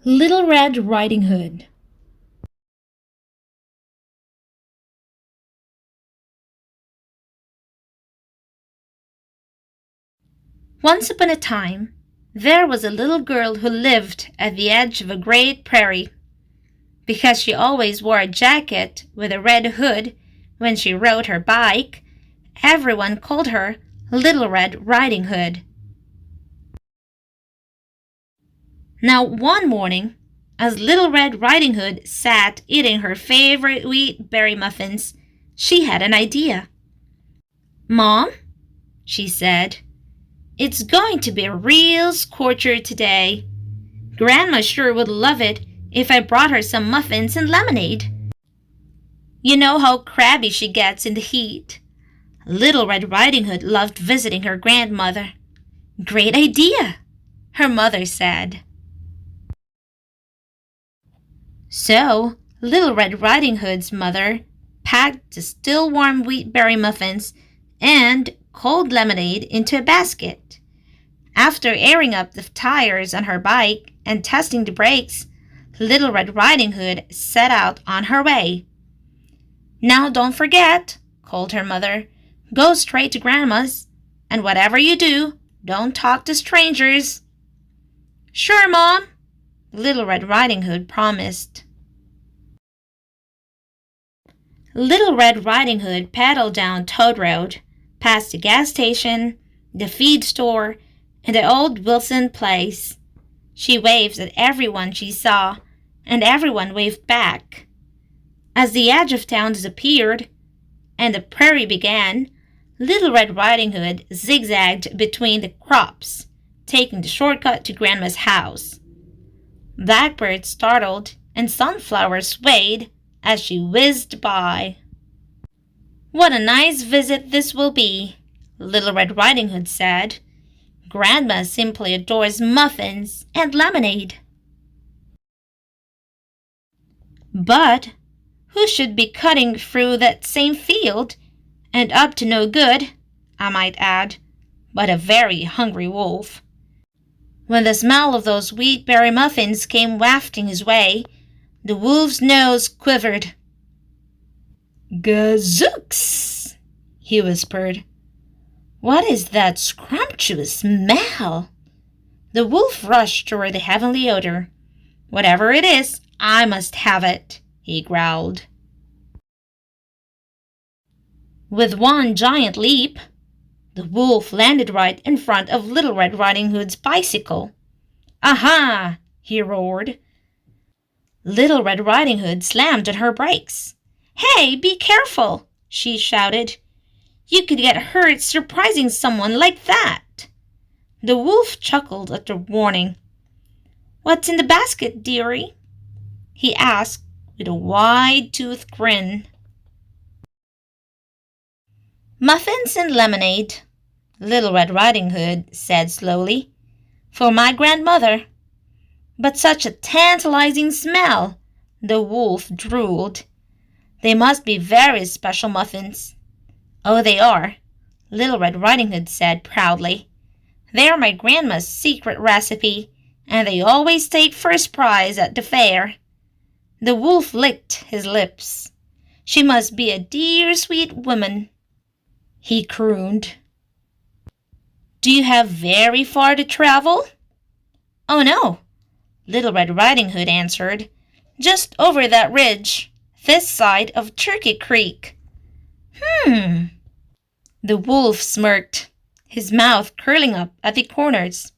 Little Red Riding Hood. Once upon a time, there was a little girl who lived at the edge of a great prairie. Because she always wore a jacket with a red hood when she rode her bike, everyone called her Little Red Riding Hood. Now one morning, as Little Red Riding Hood sat eating her favorite wheat berry muffins, she had an idea. "Mom," she said, "it's going to be a real scorcher today. Grandma sure would love it if I brought her some muffins and lemonade. You know how crabby she gets in the heat." Little Red Riding Hood loved visiting her grandmother. "Great idea," her mother said. So, Little Red Riding Hood's mother packed the still warm wheat berry muffins and cold lemonade into a basket. After airing up the tires on her bike and testing the brakes, Little Red Riding Hood set out on her way. "Now don't forget," called her mother, "go straight to Grandma's, and whatever you do, don't talk to strangers." "Sure, Mom," Little Red Riding Hood promised. Little Red Riding Hood pedaled down Toad Road, past the gas station, the feed store, and the old Wilson place. She waved at everyone she saw, and everyone waved back. As the edge of town disappeared and the prairie began, Little Red Riding Hood zigzagged between the crops, taking the shortcut to Grandma's house. Blackbirds startled and sunflowers swayed as she whizzed by. "What a nice visit this will be," Little Red Riding Hood said. "Grandma simply adores muffins and lemonade." But who should be cutting through that same field, and up to no good, I might add, but a very hungry wolf. When the smell of those wheat berry muffins came wafting his way, the wolf's nose quivered. "Gazooks!" he whispered. "What is that scrumptious smell?" The wolf rushed toward the heavenly odor. "Whatever it is, I must have it," he growled. With one giant leap, the wolf landed right in front of Little Red Riding Hood's bicycle. "Aha!" he roared. Little Red Riding Hood slammed on her brakes. "Hey, be careful!" she shouted. "You could get hurt surprising someone like that." The wolf chuckled at the warning. "What's in the basket, dearie?" he asked with a wide-toothed grin. "Muffins and lemonade," Little Red Riding Hood said slowly, "for my grandmother." "But such a tantalizing smell," the wolf drooled. "They must be very special muffins." "Oh, they are," Little Red Riding Hood said proudly. "They're my grandma's secret recipe, and they always take first prize at the fair." The wolf licked his lips. "She must be a dear sweet woman," he crooned. "Do you have very far to travel?" "Oh no," Little Red Riding Hood answered. "Just over that ridge, this side of Turkey Creek." The wolf smirked, his mouth curling up at the corners.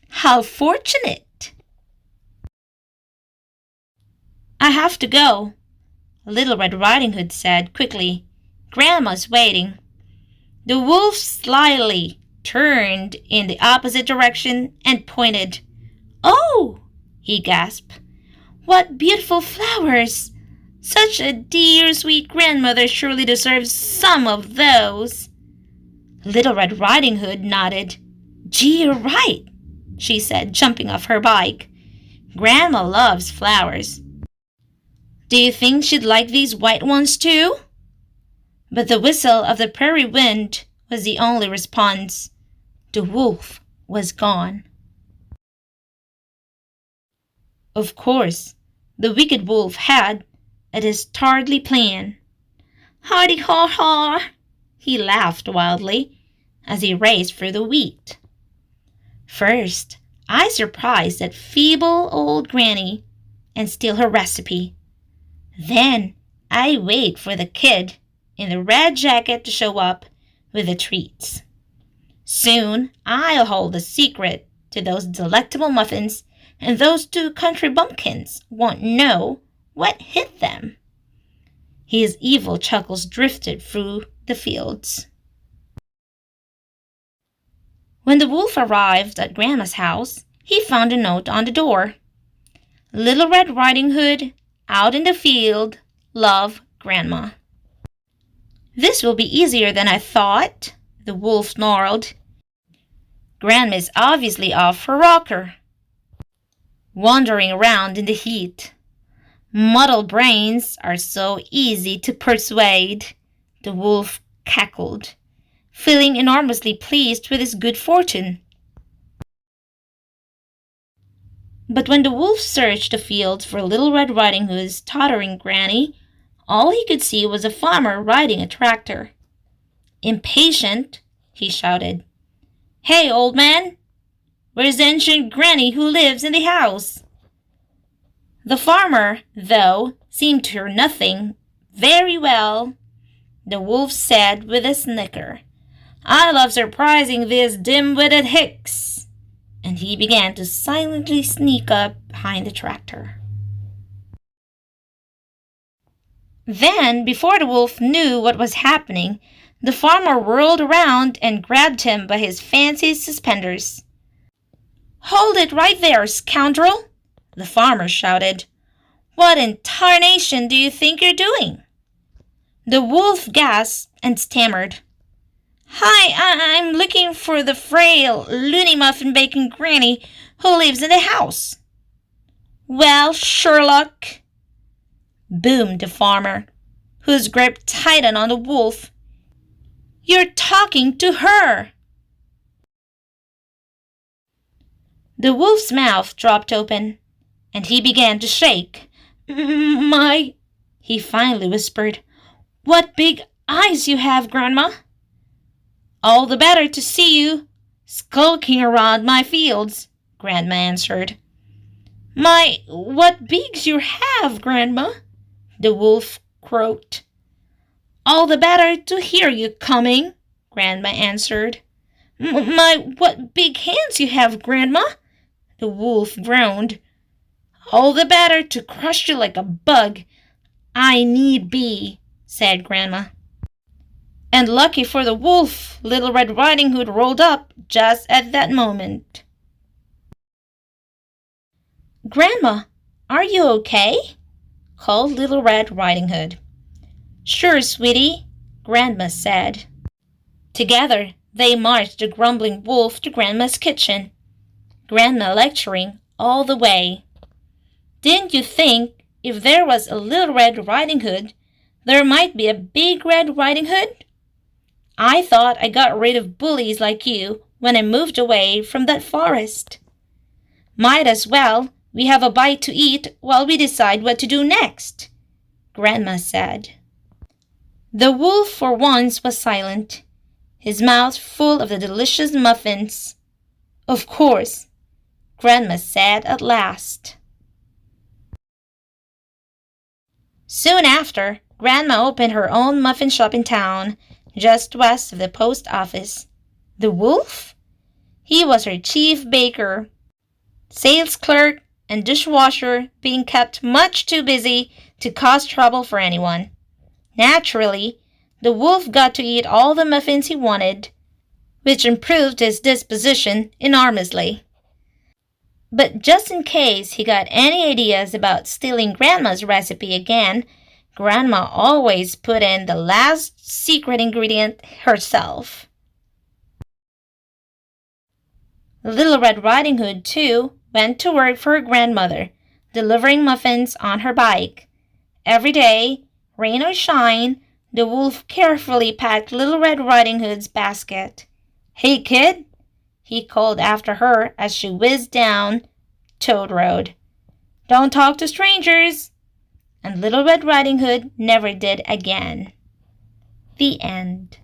"How fortunate!" "I have to go," Little Red Riding Hood said quickly. "Grandma's waiting." The wolf slyly turned in the opposite direction and pointed. "Oh!" he gasped. "What beautiful flowers! Such a dear sweet grandmother surely deserves some of those." Little Red Riding Hood nodded. "Gee, you're right," she said, jumping off her bike. "Grandma loves flowers. Do you think she'd like these white ones too?" But the whistle of the prairie wind was the only response. The wolf was gone. Of course, the wicked wolf had a dastardly plan. "Hardy har har!" he laughed wildly as he raced through the wheat. First, I surprised that feeble old granny and steal her recipe. Then I wait for the kid in the red jacket to show up with the treats. Soon I'll hold the secret to those delectable muffins, and those two country bumpkins won't know what hit them. His evil chuckles drifted through the fields. When the wolf arrived at Grandma's house, he found a note on the door. "Little Red Riding Hood, out in the field, love, Grandma." "This will be easier than I thought," the wolf snarled. "Grandma's obviously off her rocker, wandering around in the heat. Muddled brains are so easy to persuade," the wolf cackled, feeling enormously pleased with his good fortune. But when the wolf searched the fields for Little Red Riding Hood's tottering granny, all he could see was a farmer riding a tractor. Impatient, he shouted, "Hey, old man! Where's the ancient granny who lives in the house?" The farmer, though, seemed to hear nothing. "Very well," the wolf said with a snicker. "I love surprising these dim-witted hicks." And he began to silently sneak up behind the tractor. Then, before the wolf knew what was happening, the farmer whirled around and grabbed him by his fancy suspenders. "Hold it right there, scoundrel!" the farmer shouted. "What in tarnation do you think you're doing?" The wolf gasped and stammered. "Hi, I'm looking for the frail, loony muffin-baking granny who lives in the house." "Well, Sherlock," boomed the farmer, whose grip tightened on the wolf, "you're talking to her." The wolf's mouth dropped open, and he began to shake. "My," he finally whispered, "what big eyes you have, Grandma." "All the better to see you skulking around my fields," Grandma answered. "My, what beaks you have, Grandma," the wolf croaked. "All the better to hear you coming," Grandma answered. "My, what big hands you have, Grandma," the wolf groaned. "All the better to crush you like a bug. I need be," said Grandma. And lucky for the wolf, Little Red Riding Hood rolled up just at that moment. "Grandma, are you okay?" called Little Red Riding Hood. "Sure, sweetie," Grandma said. Together, they marched the grumbling wolf to Grandma's kitchen, Grandma lecturing all the way. "Didn't you think if there was a Little Red Riding Hood, there might be a Big Red Riding Hood? I thought I got rid of bullies like you when I moved away from that forest. Might as well we have a bite to eat while we decide what to do next," Grandma said. The wolf for once was silent, his mouth full of the delicious muffins. "Of course," Grandma said at last. Soon after, Grandma opened her own muffin shop in town, just west of the post office. The wolf? He was her chief baker, sales clerk, and dishwasher, being kept much too busy to cause trouble for anyone. Naturally, the wolf got to eat all the muffins he wanted, which improved his disposition enormously. But just in case he got any ideas about stealing Grandma's recipe again, Grandma always put in the last secret ingredient herself. Little Red Riding Hood, too, went to work for her grandmother, delivering muffins on her bike. Every day, rain or shine, the wolf carefully packed Little Red Riding Hood's basket. "Hey, kid," he called after her as she whizzed down Toad Road. Don't talk to strangers." And Little Red Riding Hood never did again. The end.